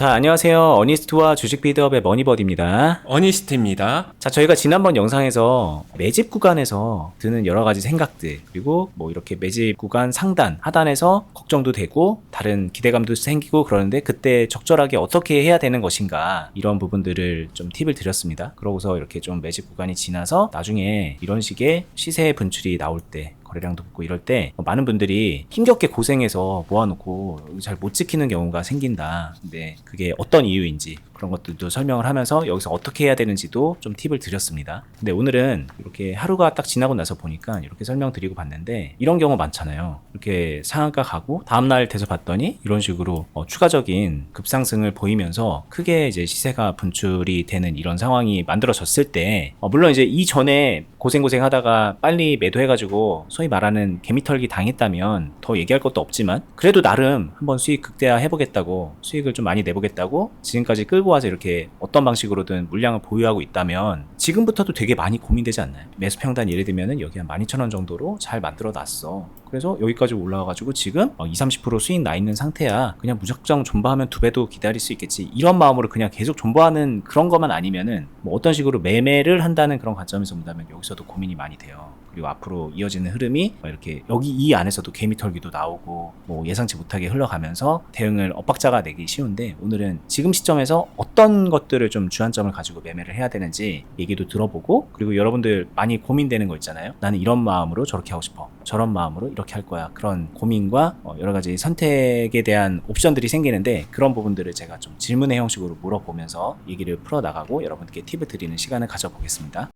자, 안녕하세요. 어니스트와 주식 비드업의 머니버디입니다. 어니스트입니다. 자, 저희가 지난번 영상에서 매집 구간에서 드는 여러 가지 생각들, 그리고 뭐 이렇게 매집 구간 상단, 하단에서 걱정도 되고 다른 기대감도 생기고 그러는데 그때 적절하게 어떻게 해야 되는 것인가, 이런 부분들을 좀 팁을 드렸습니다. 그러고서 이렇게 좀 매집 구간이 지나서 나중에 이런 식의 시세 분출이 나올 때, 거래량도 붙고 이럴 때 많은 분들이 힘겹게 고생해서 모아놓고 잘 못 지키는 경우가 생긴다. 근데 그게 어떤 이유인지 그런 것들도 설명을 하면서 여기서 어떻게 해야 되는지도 좀 팁을 드렸습니다. 근데 오늘은 이렇게 하루가 딱 지나고 나서 보니까 이렇게 설명드리고 봤는데 이런 경우 많잖아요. 이렇게 상한가 가고 다음날 돼서 봤더니 이런 식으로 추가적인 급상승을 보이면서 크게 이제 시세가 분출이 되는 이런 상황이 만들어졌을 때 물론 이제 이전에 고생 하다가 빨리 매도해가지고 소위 말하는 개미털기 당했다면 더 얘기할 것도 없지만 그래도 나름 한번 수익 극대화 해보겠다고, 수익을 좀 많이 내보겠다고 지금까지 끌고 와서 이렇게 어떤 방식으로든 물량을 보유하고 있다면 지금부터도 되게 많이 고민되지 않나요? 매수 평단 예를 들면은 여기 한 12,000원 정도로 잘 만들어 놨어. 그래서 여기까지 올라와가지고 지금 20-30% 수익 나 있는 상태야. 그냥 무작정 존버하면 2배도 기다릴 수 있겠지. 이런 마음으로 그냥 계속 존버하는 그런 것만 아니면은 뭐 어떤 식으로 매매를 한다는 그런 관점에서 본다면 여기서도 고민이 많이 돼요. 그리고 앞으로 이어지는 흐름이 이렇게 여기 이 안에서도 개미털기도 나오고 뭐 예상치 못하게 흘러가면서 대응을 엇박자가 내기 쉬운데, 오늘은 지금 시점에서 어떤 것들을 좀 주안점을 가지고 매매를 해야 되는지 얘기도 들어보고, 그리고 여러분들 많이 고민되는 거 있잖아요. 나는 이런 마음으로 저렇게 하고 싶어, 저런 마음으로 이렇게 할 거야. 그런 고민과 여러 가지 선택에 대한 옵션들이 생기는데 그런 부분들을 제가 좀 질문의 형식으로 물어보면서 얘기를 풀어나가고 여러분께 팁을 드리는 시간을 가져보겠습니다.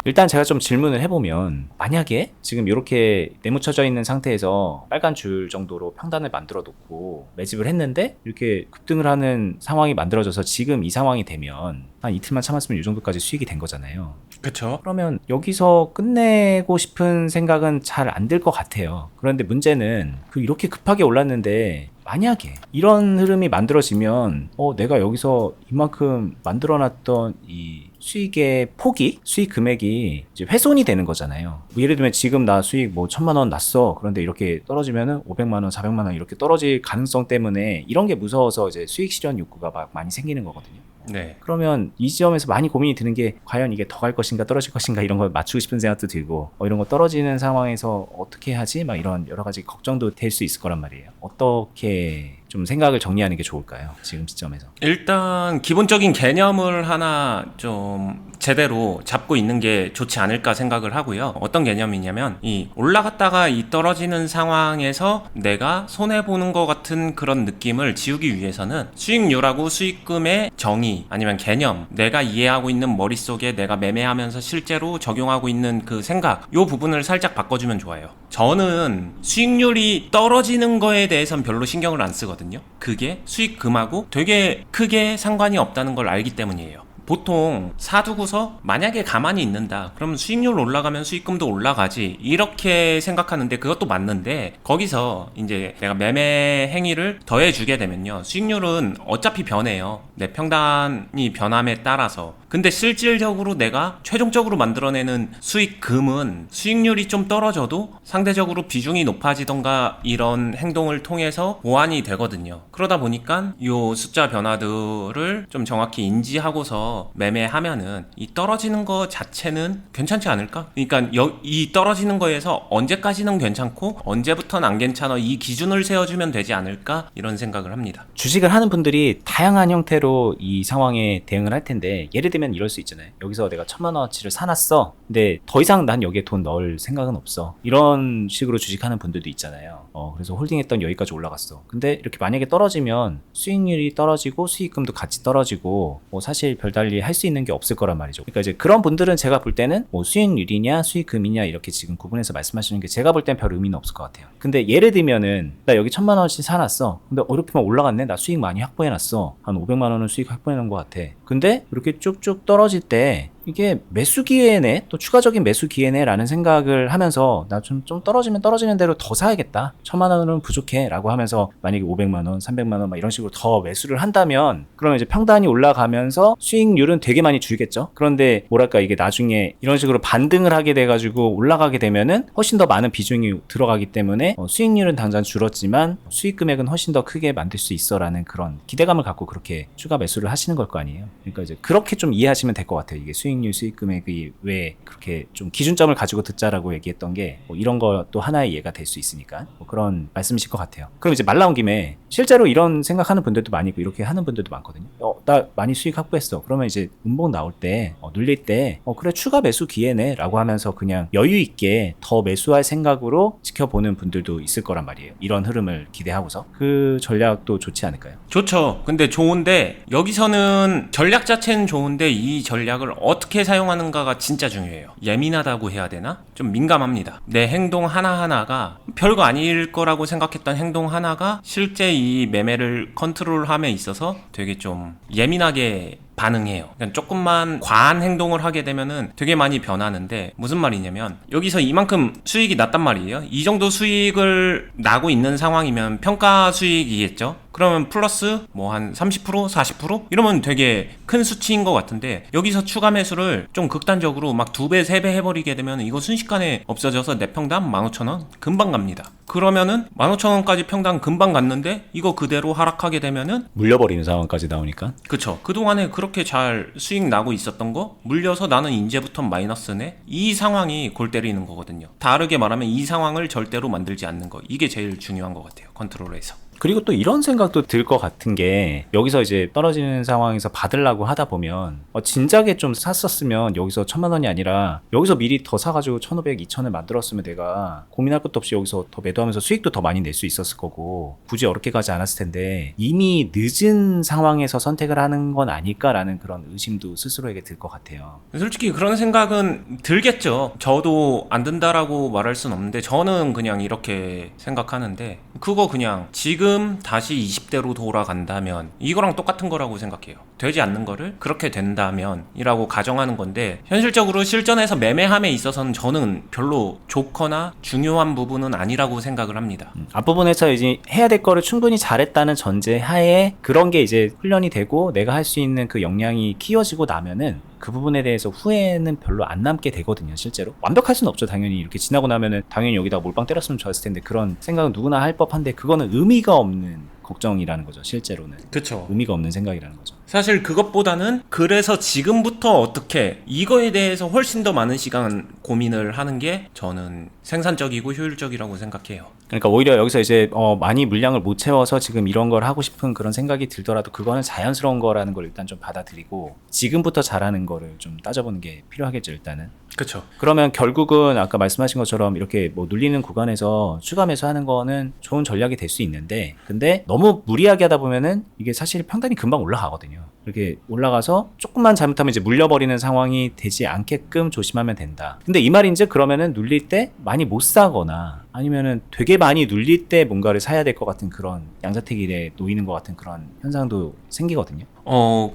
일단 제가 좀 질문을 해보면, 만약에 지금 이렇게 내묻혀져 있는 상태에서 빨간 줄 정도로 평단을 만들어 놓고 매집을 했는데 이렇게 급등을 하는 상황이 만들어져서 지금 이 상황이 되면 한 이틀만 참았으면 이 정도까지 수익이 된 거잖아요. 그쵸? 그러면 여기서 끝내고 싶은 생각은 잘 안 들 것 같아요. 그런데 문제는 이렇게 급하게 올랐는데 만약에 이런 흐름이 만들어지면 내가 여기서 이만큼 만들어놨던 이 수익의 폭이, 수익 금액이 이제 훼손이 되는 거잖아요. 예를 들면 지금 나 수익 뭐 1,000만 원 났어. 그런데 이렇게 떨어지면은 500만 원, 400만 원 이렇게 떨어질 가능성 때문에 이런 게 무서워서 이제 수익 실현 욕구가 막 많이 생기는 거거든요. 네. 그러면 이 지점에서 많이 고민이 드는 게 과연 이게 더 갈 것인가 떨어질 것인가, 이런 걸 맞추고 싶은 생각도 들고 이런 거 떨어지는 상황에서 어떻게 하지? 막 이런 여러 가지 걱정도 될 수 있을 거란 말이에요. 어떻게 좀 생각을 정리하는 게 좋을까요? 지금 시점에서. 일단 기본적인 개념을 하나 좀 제대로 잡고 있는 게 좋지 않을까 생각을 하고요. 어떤 개념이냐면 이 올라갔다가 이 떨어지는 상황에서 내가 손해보는 것 같은 그런 느낌을 지우기 위해서는 수익률하고 수익금의 정의 아니면 개념, 내가 이해하고 있는 머릿속에 내가 매매하면서 실제로 적용하고 있는 그 생각, 이 부분을 살짝 바꿔주면 좋아요. 저는 수익률이 떨어지는 거에 대해서는 별로 신경을 안 쓰거든요. 그게 수익금하고 되게 크게 상관이 없다는 걸 알기 때문이에요. 보통 사두고서 만약에 가만히 있는다 그러면 수익률 올라가면 수익금도 올라가지 이렇게 생각하는데, 그것도 맞는데 거기서 이제 내가 매매 행위를 더해주게 되면요, 수익률은 어차피 변해요. 내 평단이 변함에 따라서. 근데 실질적으로 내가 최종적으로 만들어내는 수익금은 수익률이 좀 떨어져도 상대적으로 비중이 높아지던가 이런 행동을 통해서 보완이 되거든요. 그러다 보니까 이 숫자 변화들을 좀 정확히 인지하고서 매매하면은 이 떨어지는 거 자체는 괜찮지 않을까? 그러니까 이 떨어지는 거에서 언제까지는 괜찮고 언제부터는 안 괜찮아, 이 기준을 세워주면 되지 않을까, 이런 생각을 합니다. 주식을 하는 분들이 다양한 형태로 이 상황에 대응을 할 텐데, 예를 들면 이럴 수 있잖아요. 여기서 내가 1,000만 원어치를 사놨어. 근데 더 이상 난 여기에 돈 넣을 생각은 없어. 이런 식으로 주식하는 분들도 있잖아요. 그래서 홀딩했던 여기까지 올라갔어. 근데 이렇게 만약에 떨어지면 수익률이 떨어지고 수익금도 같이 떨어지고 사실 별달리 할 수 있는 게 없을 거란 말이죠. 그러니까 이제 그런 분들은 제가 볼 때는 수익률이냐 수익금이냐 이렇게 지금 구분해서 말씀하시는 게 제가 볼 땐 별 의미는 없을 것 같아요. 근데 예를 들면은 나 여기 1,000만 원어치 사놨어. 근데 이렇게만 올라갔네. 나 수익 많이 확보해놨어. 한 500만 원은 수익 확보해놓은 것 같아. 근데 이렇게 쭉쭉 떨어질 때 이게 매수 기회네, 또 추가적인 매수 기회네라는 생각을 하면서 나 좀 떨어지면 떨어지는 대로 더 사야겠다. 1,000만 원은 부족해라고 하면서 만약에 500만 원, 300만 원 막 이런 식으로 더 매수를 한다면 그러면 이제 평단이 올라가면서 수익률은 되게 많이 줄겠죠. 그런데 뭐랄까 이게 나중에 이런 식으로 반등을 하게 돼가지고 올라가게 되면은 훨씬 더 많은 비중이 들어가기 때문에 수익률은 당장 줄었지만 수익 금액은 훨씬 더 크게 만들 수 있어라는 그런 기대감을 갖고 그렇게 추가 매수를 하시는 걸 거 아니에요. 그러니까 이제 그렇게 좀 이해하시면 될 것 같아요. 이게 수익률, 수익 금액이 왜 그렇게 좀 기준점을 가지고 듣자라고 얘기했던 게 이런 것도 하나의 예가 될 수 있으니까 그런 말씀이실 것 같아요. 그럼 이제 말 나온 김에 실제로 이런 생각하는 분들도 많이 있고 이렇게 하는 분들도 많거든요. 나 많이 수익 확보했어. 그러면 이제 음봉 나올 때 눌릴 때 그래 추가 매수 기회네 라고 하면서 그냥 여유 있게 더 매수할 생각으로 지켜보는 분들도 있을 거란 말이에요. 이런 흐름을 기대하고서 그 전략도 좋지 않을까요? 좋죠. 근데 좋은데 여기서는 전략 자체는 좋은데 이 전략을 어떻게 사용하는가가 진짜 중요해요. 예민하다고 해야 되나? 좀 민감합니다. 내 행동 하나하나가 별거 아닐 거라고 생각했던 행동 하나가 실제 이 매매를 컨트롤함에 있어서 되게 좀 예민하게 반응해요. 그러니까 조금만 과한 행동을 하게 되면은 되게 많이 변하는데 무슨 말이냐면 여기서 이만큼 수익이 났단 말이에요. 이 정도 수익을 나고 있는 상황이면 평가 수익이겠죠. 그러면 플러스 뭐 한 30%, 40% 이러면 되게 큰 수치인 것 같은데 여기서 추가 매수를 좀 극단적으로 막 2배, 3배 해버리게 되면 이거 순식간에 없어져서 내 평당 15,000원 금방 갑니다. 그러면은 15,000원까지 평당 금방 갔는데 이거 그대로 하락하게 되면은 물려버리는 상황까지 나오니까. 그쵸. 그동안에 그렇게 잘 수익 나고 있었던 거 물려서 나는 이제부터 마이너스네. 이 상황이 골 때리는 거거든요. 다르게 말하면 이 상황을 절대로 만들지 않는 거. 이게 제일 중요한 것 같아요. 컨트롤에서. 그리고 또 이런 생각도 들 것 같은 게 여기서 이제 떨어지는 상황에서 받으려고 하다 보면 진작에 좀 샀었으면 여기서 1,000만 원이 아니라 여기서 미리 더 사가지고 1,500, 2,000을 만들었으면 내가 고민할 것도 없이 여기서 더 매도하면서 수익도 더 많이 낼 수 있었을 거고 굳이 어렵게 가지 않았을 텐데 이미 늦은 상황에서 선택을 하는 건 아닐까라는 그런 의심도 스스로에게 들 것 같아요. 솔직히 그런 생각은 들겠죠. 저도 안 든다라고 말할 순 없는데 저는 그냥 이렇게 생각하는데 그거 그냥 지금 다시 20대로 돌아간다면 이거랑 똑같은 거라고 생각해요. 되지 않는 거를 그렇게 된다면 이라고 가정하는 건데 현실적으로 실전에서 매매함에 있어서는 저는 별로 좋거나 중요한 부분은 아니라고 생각을 합니다. 앞부분에서 이제 해야 될 거를 충분히 잘했다는 전제 하에 그런 게 이제 훈련이 되고 내가 할 수 있는 그 역량이 키워지고 나면은 그 부분에 대해서 후회는 별로 안 남게 되거든요. 실제로 완벽할 수는 없죠. 당연히 이렇게 지나고 나면은 당연히 여기다 몰빵 때렸으면 좋았을 텐데 그런 생각은 누구나 할 법한데 그거는 의미가 없는 걱정이라는 거죠. 실제로는 그쵸. 의미가 없는 생각이라는 거죠. 사실 그것보다는 그래서 지금부터 어떻게 이거에 대해서 훨씬 더 많은 시간 고민을 하는 게 저는 생산적이고 효율적이라고 생각해요. 그러니까 오히려 여기서 이제 많이 물량을 못 채워서 지금 이런 걸 하고 싶은 그런 생각이 들더라도 그거는 자연스러운 거라는 걸 일단 좀 받아들이고 지금부터 잘하는 거를 좀 따져보는 게 필요하겠죠. 일단은. 그쵸. 그러면 결국은 아까 말씀하신 것처럼 이렇게 뭐 눌리는 구간에서 추가 매수하는 거는 좋은 전략이 될 수 있는데 근데 너무 무리하게 하다 보면은 이게 사실 평단이 금방 올라가거든요. 이렇게 올라가서 조금만 잘못하면 이제 물려버리는 상황이 되지 않게끔 조심하면 된다. 근데 이 말인즉 그러면은 눌릴 때 많이 못 사거나 아니면은 되게 많이 눌릴 때 뭔가를 사야 될 것 같은 그런 양자택일에 놓이는 것 같은 그런 현상도 생기거든요.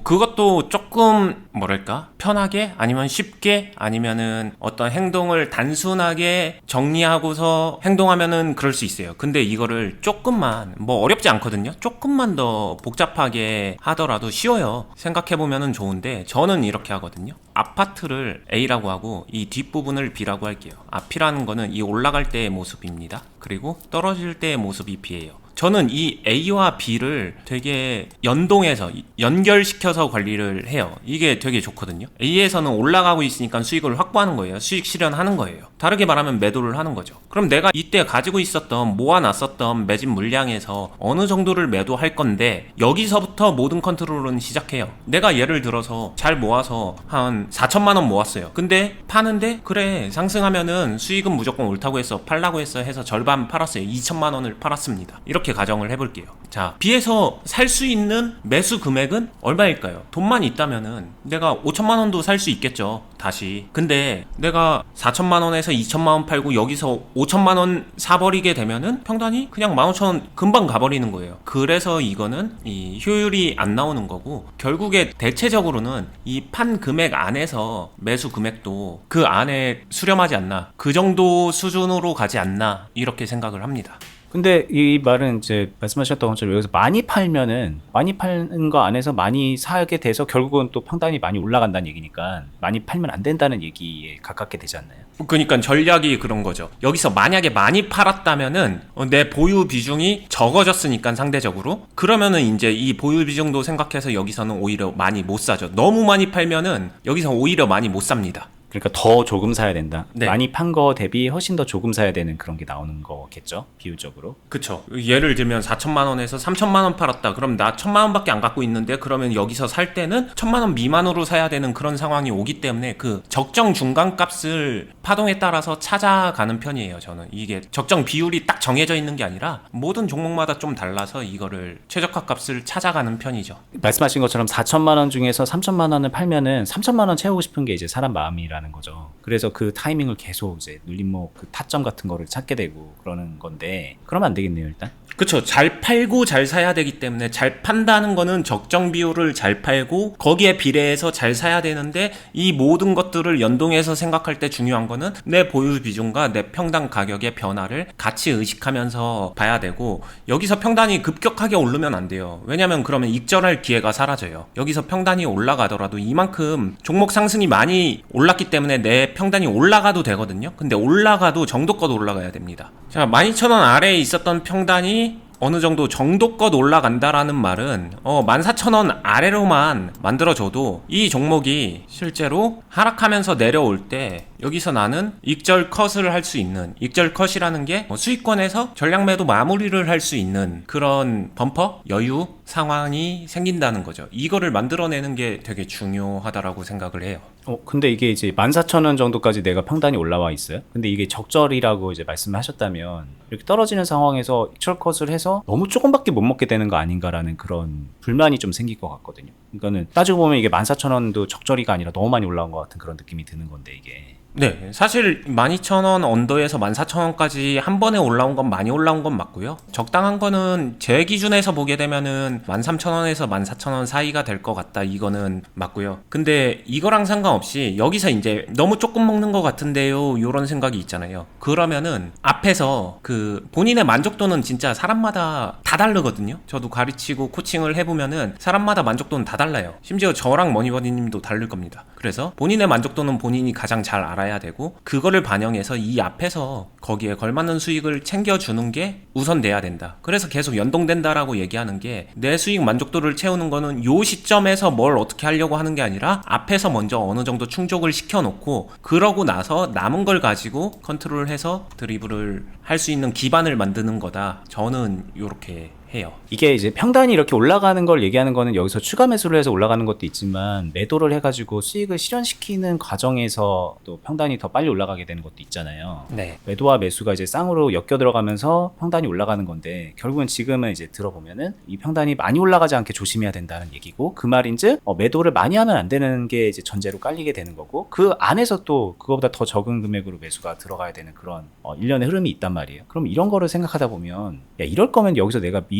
그것도 조금 뭐랄까 편하게 아니면 쉽게 아니면은 어떤 행동을 단순하게 정리하고서 행동하면은 그럴 수 있어요. 근데 이거를 조금만 뭐 어렵지 않거든요. 조금만 더 복잡하게 하더라도 쉬워요. 생각해보면은 좋은데 저는 이렇게 하거든요. 아파트를 A라고 하고 이 뒷부분을 B라고 할게요. 앞이라는 거는 이 올라갈 때의 모습입니다. 그리고 떨어질 때의 모습이 B예요. 저는 이 A와 B를 되게 연결시켜서 관리를 해요. 이게 되게 좋거든요. A에서는 올라가고 있으니까 수익을 확보하는 거예요. 수익 실현하는 거예요. 다르게 말하면 매도를 하는 거죠. 그럼 내가 이때 가지고 있었던 모아놨었던 매집 물량에서 어느 정도를 매도할 건데 여기서부터 모든 컨트롤은 시작해요. 내가 예를 들어서 잘 모아서 한 4천만 원 모았어요. 근데 파는데 그래 상승하면은 수익은 무조건 옳다고 해서 팔라고 해서 절반 팔았어요. 2천만 원을 팔았습니다. 이렇게 이렇게 가정을 해볼게요. 자, B에서 살 수 있는 매수 금액은 얼마일까요? 돈만 있다면은 내가 5천만 원도 살 수 있겠죠. 다시. 근데 내가 4천만 원에서 2천만 원 팔고 여기서 5천만 원 사버리게 되면은 평단이 그냥 15,000원 금방 가버리는 거예요. 그래서 이거는 이 효율이 안 나오는 거고, 결국에 대체적으로는 이 판 금액 안에서 매수 금액도 그 안에 수렴하지 않나, 그 정도 수준으로 가지 않나, 이렇게 생각을 합니다. 근데 이 말은 이제 말씀하셨던 것처럼 여기서 많이 팔면은 많이 파는 거 안에서 많이 사게 돼서 결국은 또 평단이 많이 올라간다는 얘기니까 많이 팔면 안 된다는 얘기에 가깝게 되지 않나요? 그러니까 전략이 그런 거죠. 여기서 만약에 많이 팔았다면은 내 보유 비중이 적어졌으니까 상대적으로, 그러면은 이제 이 보유 비중도 생각해서 여기서는 오히려 많이 못 사죠. 너무 많이 팔면은 여기서 오히려 많이 못 삽니다. 그러니까 더 조금 사야 된다. 네. 많이 판 거 대비 훨씬 더 조금 사야 되는 그런 게 나오는 거겠죠, 비율적으로. 그쵸. 예를 들면 4천만 원에서 3천만 원 팔았다. 그럼 나 1천만 원밖에 안 갖고 있는데, 그러면 여기서 살 때는 1천만 원 미만으로 사야 되는 그런 상황이 오기 때문에 그 적정 중간값을 파동에 따라서 찾아가는 편이에요. 저는 이게 적정 비율이 딱 정해져 있는 게 아니라 모든 종목마다 좀 달라서 이거를 최저가 값을 찾아가는 편이죠. 말씀하신 것처럼 4천만 원 중에서 3천만 원을 팔면은 3천만 원 채우고 싶은 게 이제 사람 마음이라는 거죠. 그래서 그 타이밍을 계속 이제 눌림목 그 타점 같은 거를 찾게 되고 그러는 건데, 그러면 안 되겠네요, 일단. 그쵸. 잘 팔고 잘 사야 되기 때문에, 잘 판다는 거는 적정 비율을 잘 팔고 거기에 비례해서 잘 사야 되는데, 이 모든 것들을 연동해서 생각할 때 중요한 거는 내 보유 비중과 내 평단 가격의 변화를 같이 의식하면서 봐야 되고, 여기서 평단이 급격하게 오르면 안 돼요. 왜냐면 그러면 익절할 기회가 사라져요. 여기서 평단이 올라가더라도 이만큼 종목 상승이 많이 올랐기 때문에 내 평단이 올라가도 되거든요. 근데 올라가도 정도껏 올라가야 됩니다. 자, 12,000원 아래에 있었던 평단이 어느 정도 정도껏 올라간다라는 말은 14,000원 아래로만 만들어줘도 이 종목이 실제로 하락하면서 내려올 때 여기서 나는 익절 컷을 할 수 있는, 익절 컷이라는 게 수익권에서 전략 매도 마무리를 할 수 있는 그런 범퍼 여유 상황이 생긴다는 거죠. 이거를 만들어내는 게 되게 중요하다라고 생각을 해요. 근데 이게 이제 14,000원 정도까지 내가 평단이 올라와 있어요. 근데 이게 적절이라고 이제 말씀하셨다면, 이렇게 떨어지는 상황에서 익절컷을 해서 너무 조금밖에 못 먹게 되는 거 아닌가라는 그런 불만이 좀 생길 것 같거든요. 그러니까는 따지고 보면 이게 14,000원도 적절히가 아니라 너무 많이 올라온 것 같은 그런 느낌이 드는 건데, 이게. 네, 사실 12,000원 언더에서 14,000원까지 한 번에 올라온 건 많이 올라온 건 맞고요. 적당한 거는 제 기준에서 보게 되면은 13,000원에서 14,000원 사이가 될 것 같다, 이거는 맞고요. 근데 이거랑 상관없이 여기서 이제 너무 조금 먹는 것 같은데요, 요런 생각이 있잖아요. 그러면은 앞에서 그 본인의 만족도는 진짜 사람마다 다 다르거든요. 저도 가르치고 코칭을 해보면은 사람마다 만족도는 다 달라요. 심지어 저랑 머니버디님도 다를 겁니다. 그래서 본인의 만족도는 본인이 가장 잘 알아야 되고, 그거를 반영해서 이 앞에서 거기에 걸맞는 수익을 챙겨주는 게 우선 돼야 된다. 그래서 계속 연동된다라고 얘기하는 게, 내 수익 만족도를 채우는 거는 요 시점에서 뭘 어떻게 하려고 하는 게 아니라 앞에서 먼저 어느 정도 충족을 시켜놓고, 그러고 나서 남은 걸 가지고 컨트롤해서 드리블을 할 수 있는 기반을 만드는 거다. 저는 요렇게 해요. 이게 이제 평단이 이렇게 올라가는 걸 얘기하는 거는 여기서 추가 매수를 해서 올라가는 것도 있지만, 매도를 해가지고 수익을 실현시키는 과정에서 또 평단이 더 빨리 올라가게 되는 것도 있잖아요. 네. 매도와 매수가 이제 쌍으로 엮여 들어가면서 평단이 올라가는 건데, 결국은 지금은 이제 들어보면은 이 평단이 많이 올라가지 않게 조심해야 된다는 얘기고, 그 말인즉 매도를 많이 하면 안 되는 게 이제 전제로 깔리게 되는 거고, 그 안에서 또 그거보다 더 적은 금액으로 매수가 들어가야 되는 그런 일련의 흐름이 있단 말이에요. 그럼 이런 거를 생각하다 보면, 야, 이럴 거면 여기서 내가 미리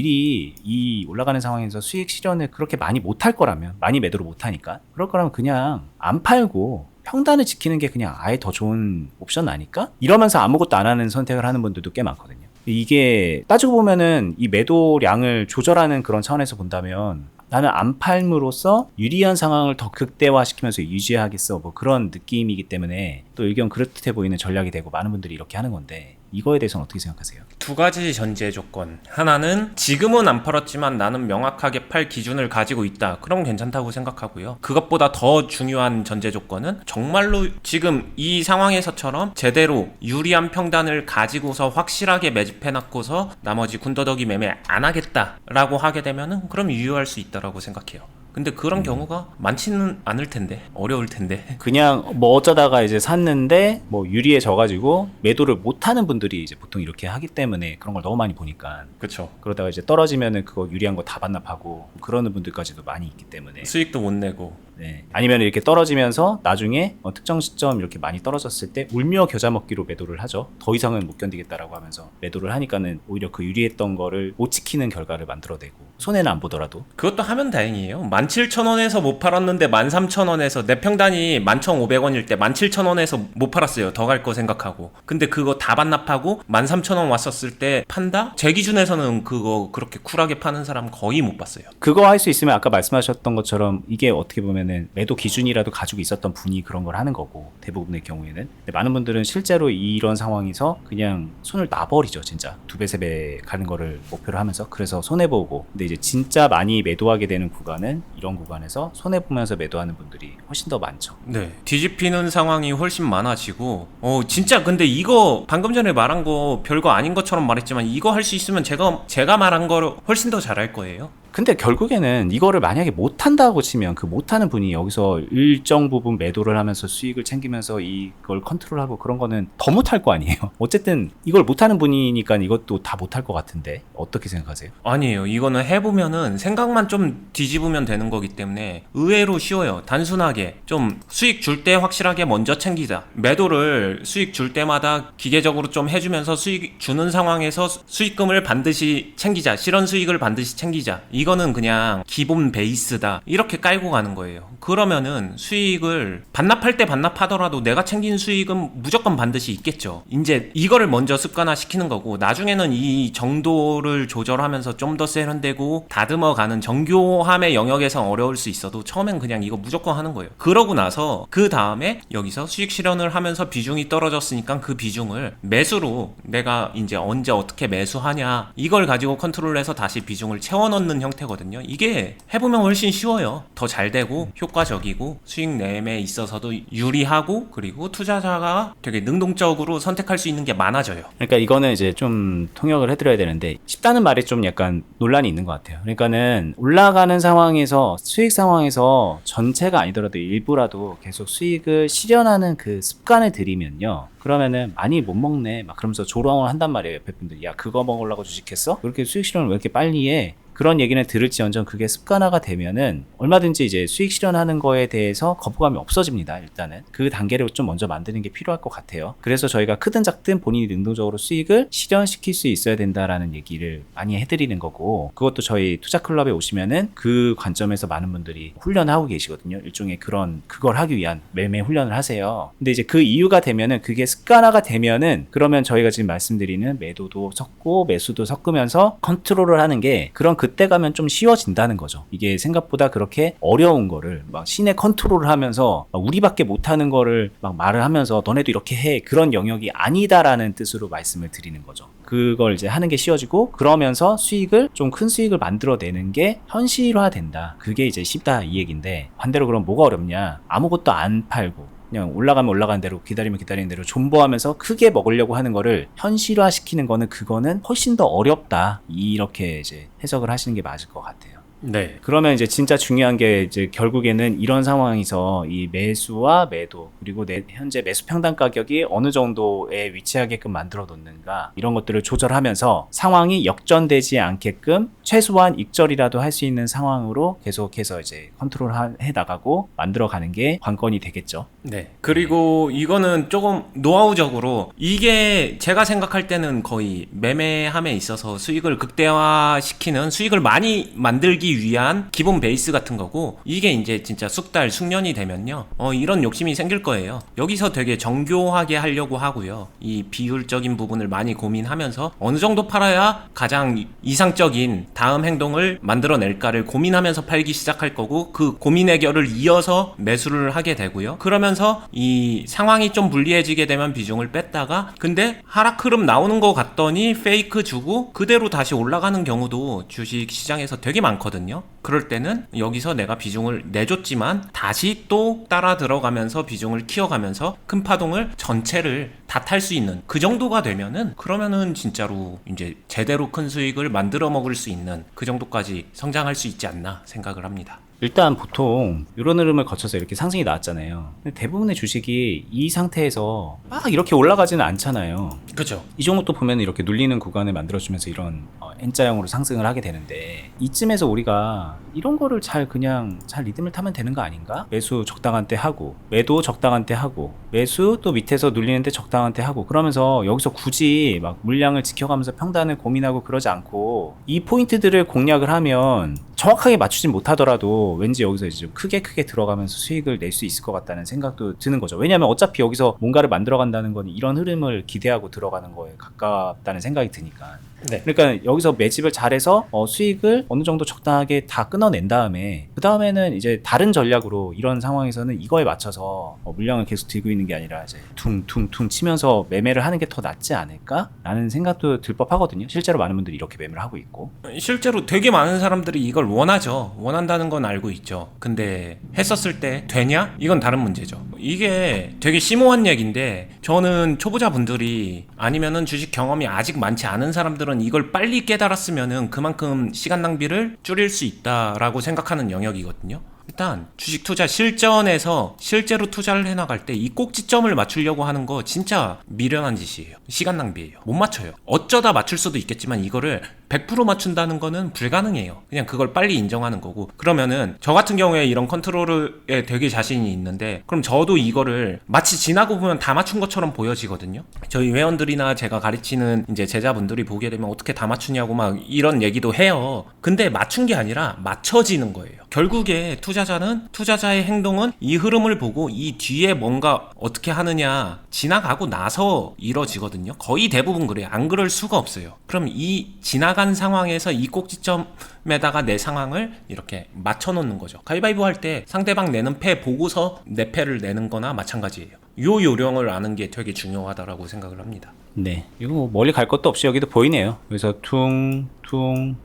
이 올라가는 상황에서 수익 실현을 그렇게 많이 못할 거라면, 많이 매도를 못하니까 그럴 거라면 그냥 안 팔고 평단을 지키는 게 그냥 아예 더 좋은 옵션 아닐까? 이러면서 아무것도 안 하는 선택을 하는 분들도 꽤 많거든요. 이게 따지고 보면은 이 매도량을 조절하는 그런 차원에서 본다면, 나는 안 팔므로써 유리한 상황을 더 극대화시키면서 유지하겠어, 뭐 그런 느낌이기 때문에 또 의견 그럴듯해 보이는 전략이 되고, 많은 분들이 이렇게 하는 건데, 이거에 대해서는 어떻게 생각하세요? 두 가지 전제 조건. 하나는 지금은 안 팔았지만 나는 명확하게 팔 기준을 가지고 있다. 그럼 괜찮다고 생각하고요. 그것보다 더 중요한 전제 조건은 정말로 지금 이 상황에서처럼 제대로 유리한 평단을 가지고서 확실하게 매집해놨고서 나머지 군더더기 매매 안 하겠다라고 하게 되면은 그럼 유효할 수 있다라고 생각해요. 근데 그런 경우가 많지는 않을 텐데, 어려울 텐데. 그냥 뭐 어쩌다가 이제 샀는데 뭐 유리에 져가지고 매도를 못하는 분들이 이제 보통 이렇게 하기 때문에 그런 걸 너무 많이 보니까 그쵸. 그러다가 이제 떨어지면은 그거 유리한 거 다 반납하고 그러는 분들까지도 많이 있기 때문에 수익도 못 내고. 네. 아니면 이렇게 떨어지면서 나중에 특정 시점 이렇게 많이 떨어졌을 때 울며 겨자 먹기로 매도를 하죠. 더 이상은 못 견디겠다라고 하면서 매도를 하니까는 오히려 그 유리했던 거를 못 지키는 결과를 만들어내고 손해는 안 보더라도 그것도 하면 다행이에요. 17,000원에서 못 팔았는데 13,000원에서 내 평단이 11,500원일 때 17,000원에서 못 팔았어요. 더 갈 거 생각하고. 근데 그거 다 반납하고 13,000원 왔었을 때 판다? 제 기준에서는 그거 그렇게 쿨하게 파는 사람 거의 못 봤어요. 그거 할 수 있으면 아까 말씀하셨던 것처럼 이게 어떻게 보면은 매도 기준이라도 가지고 있었던 분이 그런 걸 하는 거고 대부분의 경우에는. 근데 많은 분들은 실제로 이런 상황에서 그냥 손을 놔버리죠. 진짜 2배, 3배 가는 거를 목표로 하면서. 그래서 손해보고. 근데 이제 진짜 많이 매도하게 되는 구간은 이런 구간에서 손해보면서 매도하는 분들이 훨씬 더 많죠. 네. 뒤집히는 상황이 훨씬 많아지고, 진짜 근데 이거 방금 전에 말한 거 별거 아닌 것처럼 말했지만 이거 할 수 있으면 제가 말한 거를 훨씬 더 잘할 거예요. 근데 결국에는 이거를 만약에 못한다고 치면 그 못하는 분이 여기서 일정 부분 매도를 하면서 수익을 챙기면서 이걸 컨트롤하고 그런 거는 더 못할 거 아니에요. 어쨌든 이걸 못하는 분이니까 이것도 다 못할 것 같은데 어떻게 생각하세요? 아니에요. 이거는 해보면은 생각만 좀 뒤집으면 되는 거기 때문에 의외로 쉬워요. 단순하게 좀 수익 줄 때 확실하게 먼저 챙기자. 매도를 수익 줄 때마다 기계적으로 좀 해주면서 수익 주는 상황에서 수익금을 반드시 챙기자. 실현 수익을 반드시 챙기자. 이거는 그냥 기본 베이스다. 이렇게 깔고 가는 거예요. 그러면은 수익을 반납할 때 반납하더라도 내가 챙긴 수익은 무조건 반드시 있겠죠. 이제 이거를 먼저 습관화 시키는 거고, 나중에는 이 정도를 조절하면서 좀 더 세련되고 다듬어 가는 정교함의 영역에서 어려울 수 있어도 처음엔 그냥 이거 무조건 하는 거예요. 그러고 나서 그 다음에 여기서 수익 실현을 하면서 비중이 떨어졌으니까 그 비중을 매수로 내가 이제 언제 어떻게 매수하냐, 이걸 가지고 컨트롤해서 다시 비중을 채워 넣는 형태거든요. 이게 해보면 훨씬 쉬워요. 더 잘 되고 효과적이고 수익 내음에 있어서도 유리하고, 그리고 투자자가 되게 능동적으로 선택할 수 있는 게 많아져요. 그러니까 이거는 이제 좀 통역을 해드려야 되는데 쉽다는 말이 좀 약간 논란이 있는 것 같아요. 그러니까는 올라가는 상황에서 수익 상황에서 전체가 아니더라도 일부라도 계속 수익을 실현하는 그 습관을 들이면요. 그러면은 많이 못 먹네 막 그러면서 조롱을 한단 말이에요. 옆에 분들이. 야 그거 먹으려고 주식했어? 그렇게 수익 실현을 왜 이렇게 빨리 해? 그런 얘기는 들을지언정 그게 습관화가 되면은 얼마든지 이제 수익 실현하는 거에 대해서 거부감이 없어집니다. 일단은 그 단계를 좀 먼저 만드는 게 필요할 것 같아요. 그래서 저희가 크든 작든 본인이 능동적으로 수익을 실현시킬 수 있어야 된다라는 얘기를 많이 해드리는 거고, 그것도 저희 투자클럽에 오시면은 그 관점에서 많은 분들이 훈련하고 계시거든요. 일종의 그걸 하기 위한 매매 훈련을 하세요. 근데 이제 그 이유가 되면은, 그게 습관화가 되면은, 그러면 저희가 지금 말씀드리는 매도도 섞고 매수도 섞으면서 컨트롤을 하는 게 그런 그때 가면 좀 쉬워진다는 거죠. 이게 생각보다 그렇게 어려운 거를 막 신의 컨트롤을 하면서 막 우리밖에 못하는 거를 막 말을 하면서 너네도 이렇게 해, 그런 영역이 아니다라는 뜻으로 말씀을 드리는 거죠. 그걸 이제 하는 게 쉬워지고, 그러면서 수익을 좀 큰 수익을 만들어내는 게 현실화된다. 그게 이제 쉽다 이 얘기인데, 반대로 그럼 뭐가 어렵냐? 아무것도 안 팔고 그냥 올라가면 올라가는 대로, 기다리면 기다리는 대로 존버하면서 크게 먹으려고 하는 거를 현실화시키는 거는, 그거는 훨씬 더 어렵다. 이렇게 이제 해석을 하시는 게 맞을 것 같아요. 네. 그러면 이제 진짜 중요한 게 이제 결국에는 이런 상황에서 이 매수와 매도, 그리고 현재 매수 평단 가격이 어느 정도에 위치하게끔 만들어 놓는가, 이런 것들을 조절하면서 상황이 역전되지 않게끔 최소한 익절이라도 할 수 있는 상황으로 계속해서 이제 컨트롤 해 나가고 만들어 가는 게 관건이 되겠죠. 네. 그리고 이거는 조금 노하우적으로, 이게 제가 생각할 때는 거의 매매함에 있어서 수익을 극대화시키는, 수익을 많이 만들기 위한 기본 베이스 같은 거고, 이게 이제 진짜 숙달, 숙련이 되면요, 이런 욕심이 생길 거예요. 여기서 되게 정교하게 하려고 하고요. 이 비율적인 부분을 많이 고민하면서 어느 정도 팔아야 가장 이상적인 다음 행동을 만들어낼까를 고민하면서 팔기 시작할 거고, 그 고민 해결을 이어서 매수를 하게 되고요. 그러면서 이 상황이 좀 불리해지게 되면 비중을 뺐다가, 근데 하락 흐름 나오는 거 같더니 페이크 주고 그대로 다시 올라가는 경우도 주식 시장에서 되게 많거든요. 그럴 때는 여기서 내가 비중을 내줬지만 다시 또 따라 들어가면서 비중을 키워가면서 큰 파동을 전체를 다 탈 수 있는 그 정도가 되면은, 그러면은 진짜로 이제 제대로 큰 수익을 만들어 먹을 수 있는 그 정도까지 성장할 수 있지 않나 생각을 합니다. 일단 보통 이런 흐름을 거쳐서 이렇게 상승이 나왔잖아요. 근데 대부분의 주식이 이 상태에서 막 이렇게 올라가지는 않잖아요. 그죠. 이 종목도 보면 이렇게 눌리는 구간을 만들어주면서 이런 N자형으로 상승을 하게 되는데, 이쯤에서 우리가 이런 거를 그냥 잘 리듬을 타면 되는 거 아닌가? 매수 적당한 때 하고, 매도 적당한 때 하고, 매수 또 밑에서 눌리는데 적당한 때 하고, 그러면서 여기서 굳이 막 물량을 지켜가면서 평단을 고민하고 그러지 않고 이 포인트들을 공략을 하면 정확하게 맞추진 못하더라도 왠지 여기서 이제 좀 크게 들어가면서 수익을 낼 수 있을 것 같다는 생각도 드는 거죠. 왜냐하면 어차피 여기서 뭔가를 만들어 간다는 건 이런 흐름을 기대하고 들어가는 거에 가깝다는 생각이 드니까. 네. 그러니까 여기서 매집을 잘해서 수익을 어느 정도 적당하게 다 끊어낸 다음에, 그 다음에는 이제 다른 전략으로 이런 상황에서는 이거에 맞춰서 물량을 계속 들고 있는 게 아니라 이제 퉁퉁퉁 치면서 매매를 하는 게 더 낫지 않을까? 라는 생각도 들 법하거든요. 실제로 많은 분들이 이렇게 매매를 하고 있고. 실제로 되게 많은 사람들이 이걸 원하죠. 원한다는 건 알고 있죠. 근데 했었을 때 되냐? 이건 다른 문제죠. 이게 되게 심오한 얘기인데, 저는 초보자분들이 아니면은 주식 경험이 아직 많지 않은 사람들은 이걸 빨리 깨달았으면은 그만큼 시간 낭비를 줄일 수 있다라고 생각하는 영역이거든요. 일단 주식 투자 실전에서 실제로 투자를 해나갈 때 이 꼭지점을 맞추려고 하는 거 진짜 미련한 짓이에요. 시간 낭비예요. 못 맞춰요. 어쩌다 맞출 수도 있겠지만 이거를 100% 맞춘다는 거는 불가능해요. 그냥 그걸 빨리 인정하는 거고. 그러면은 저 같은 경우에 이런 컨트롤에 되게 자신이 있는데, 그럼 저도 이거를 마치 지나고 보면 다 맞춘 것처럼 보여지거든요. 저희 회원들이나 제가 가르치는 이제 제자분들이 보게 되면 어떻게 다 맞추냐고 막 이런 얘기도 해요. 근데 맞춘 게 아니라 맞춰지는 거예요. 결국에 투자자의 행동은 이 흐름을 보고 이 뒤에 뭔가 어떻게 하느냐 지나가고 나서 이뤄지거든요. 거의 대부분 그래요. 안 그럴 수가 없어요. 그럼 이 지나간 상황에서 이 꼭지점에다가 내 상황을 이렇게 맞춰놓는 거죠. 가위바위보 할 때 상대방 내는 패 보고서 내 패를 내는 거나 마찬가지예요. 요 요령을 아는 게 되게 중요하다라고 생각을 합니다. 네, 이거 뭐 멀리 갈 것도 없이 여기도 보이네요. 여기서 퉁퉁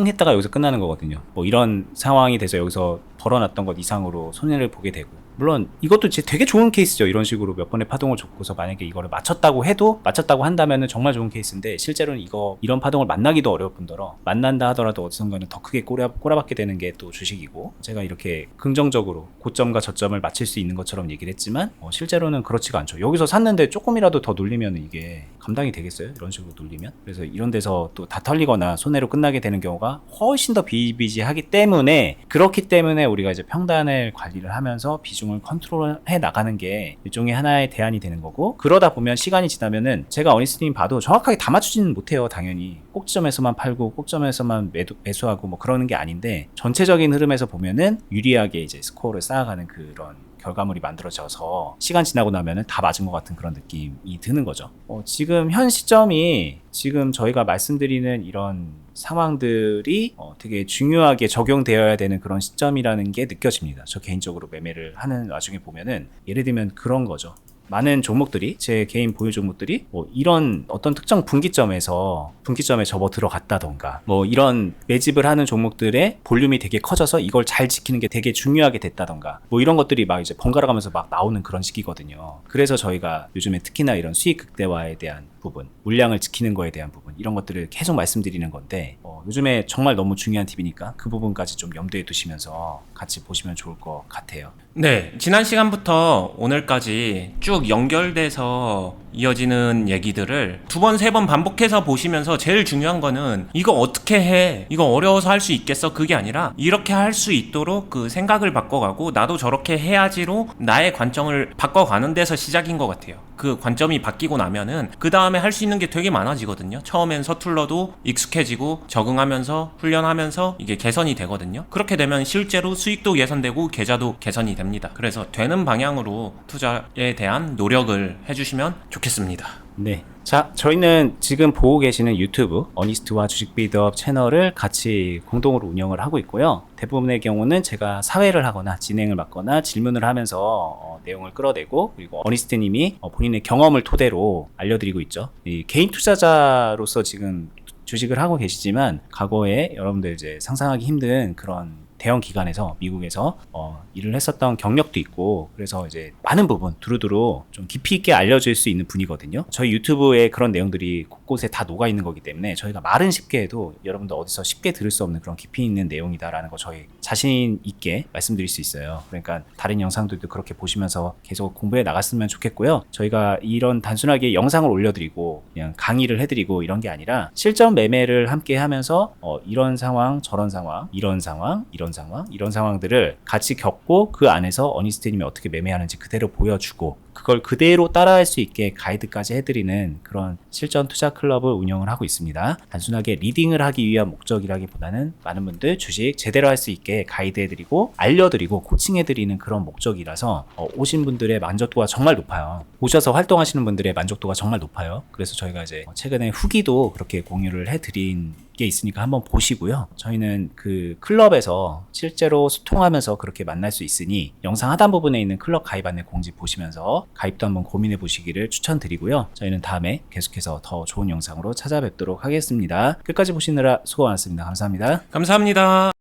했다가 여기서 끝나는 거거든요. 뭐 이런 상황이 돼서 여기서 벌어놨던 것 이상으로 손해를 보게 되고, 물론 이것도 되게 좋은 케이스죠. 이런 식으로 몇 번의 파동을 줬고서 만약에 이거를 맞췄다고 한다면은 정말 좋은 케이스인데, 실제로는 이런 파동을 만나기도 어려울 뿐더러 만난다 하더라도 어디선가는 더 크게 꼬라박게 되는 게 또 주식이고, 제가 이렇게 긍정적으로 고점과 저점을 맞출 수 있는 것처럼 얘기를 했지만 실제로는 그렇지가 않죠. 여기서 샀는데 조금이라도 더 눌리면 이게 감당이 되겠어요? 이런 식으로 눌리면? 그래서 이런 데서 또 다 털리거나 손해로 끝나게 되는 경우가 훨씬 더 비일비재하기 때문에, 그렇기 때문에 우리가 이제 평단을 관리를 하면서 비중을 컨트롤해 나가는 게 일종의 하나의 대안이 되는 거고, 그러다 보면 시간이 지나면은 제가 어니스트님 봐도 정확하게 다 맞추지는 못해요. 당연히 꼭지점에서만 팔고 꼭지점에서만 매수하고 뭐 그러는 게 아닌데, 전체적인 흐름에서 보면은 유리하게 이제 스코어를 쌓아가는 그런 결과물이 만들어져서 시간 지나고 나면은 다 맞은 것 같은 그런 느낌이 드는 거죠. 지금 현 시점이 지금 저희가 말씀드리는 이런 상황들이 되게 중요하게 적용되어야 되는 그런 시점이라는 게 느껴집니다. 저 개인적으로 매매를 하는 와중에 보면은, 예를 들면 그런 거죠. 많은 종목들이, 제 개인 보유 종목들이 뭐 이런 어떤 특정 분기점에 접어 들어갔다던가, 뭐 이런 매집을 하는 종목들의 볼륨이 되게 커져서 이걸 잘 지키는 게 되게 중요하게 됐다던가, 뭐 이런 것들이 막 이제 번갈아 가면서 막 나오는 그런 시기거든요. 그래서 저희가 요즘에 특히나 이런 수익 극대화에 대한 부분, 물량을 지키는 거에 대한 부분, 이런 것들을 계속 말씀드리는 건데, 요즘에 정말 너무 중요한 팁이니까 그 부분까지 좀 염두에 두시면서 같이 보시면 좋을 것 같아요. 네, 지난 시간부터 오늘까지 쭉 연결돼서 이어지는 얘기들을 두 번, 세 번 반복해서 보시면서, 제일 중요한 거는 이거 어떻게 해? 이거 어려워서 할 수 있겠어? 그게 아니라 이렇게 할 수 있도록 그 생각을 바꿔가고 나도 저렇게 해야지로 나의 관점을 바꿔가는 데서 시작인 것 같아요. 그 관점이 바뀌고 나면은 그 다음에 할 수 있는 게 되게 많아지거든요. 처음엔 서툴러도 익숙해지고 적응하면서 훈련하면서 이게 개선이 되거든요. 그렇게 되면 실제로 수익도 개선되고 계좌도 개선이 됩니다. 그래서 되는 방향으로 투자에 대한 노력을 해주시면 좋겠습니다. 네. 자, 저희는 지금 보고 계시는 유튜브 어니스트와 주식 빌드업 채널을 같이 공동으로 운영을 하고 있고요. 대부분의 경우는 제가 사회를 하거나 진행을 맡거나 질문을 하면서 내용을 끌어내고, 그리고 어니스트님이 본인의 경험을 토대로 알려드리고 있죠. 이 개인 투자자로서 지금 주식을 하고 계시지만 과거에 여러분들 이제 상상하기 힘든 그런 대형 기관에서 미국에서 일을 했었던 경력도 있고 그래서 이제 많은 부분 두루두루 좀 깊이 있게 알려줄 수 있는 분이거든요. 저희 유튜브에 그런 내용들이 곳곳에 다 녹아 있는 거기 때문에 저희가 말은 쉽게 해도 여러분들 어디서 쉽게 들을 수 없는 그런 깊이 있는 내용이다라는 거 저희 자신 있게 말씀드릴 수 있어요. 그러니까 다른 영상들도 그렇게 보시면서 계속 공부해 나갔으면 좋겠고요. 저희가 이런 단순하게 영상을 올려드리고 그냥 강의를 해드리고 이런 게 아니라 실전 매매를 함께 하면서 이런 상황, 저런 상황, 이런 상황, 이런 상황, 이런 상황들을 같이 겪고 그 안에서 어니스트님이 어떻게 매매하는지 그대로 보여주고 그걸 그대로 따라할 수 있게 가이드까지 해드리는 그런 실전 투자 클럽을 운영을 하고 있습니다. 단순하게 리딩을 하기 위한 목적이라기보다는 많은 분들 주식 제대로 할 수 있게 가이드해드리고 알려드리고 코칭해드리는 그런 목적이라서 오신 분들의 만족도가 정말 높아요. 오셔서 활동하시는 분들의 만족도가 정말 높아요. 그래서 저희가 이제 최근에 후기도 그렇게 공유를 해드린 게 있으니까 한번 보시고요. 저희는 그 클럽에서 실제로 소통하면서 그렇게 만날 수 있으니 영상 하단 부분에 있는 클럽 가입 안내 공지 보시면서 가입도 한번 고민해 보시기를 추천드리고요. 저희는 다음에 계속해서 더 좋은 영상으로 찾아뵙도록 하겠습니다. 끝까지 보시느라 수고 많았습니다. 감사합니다. 감사합니다.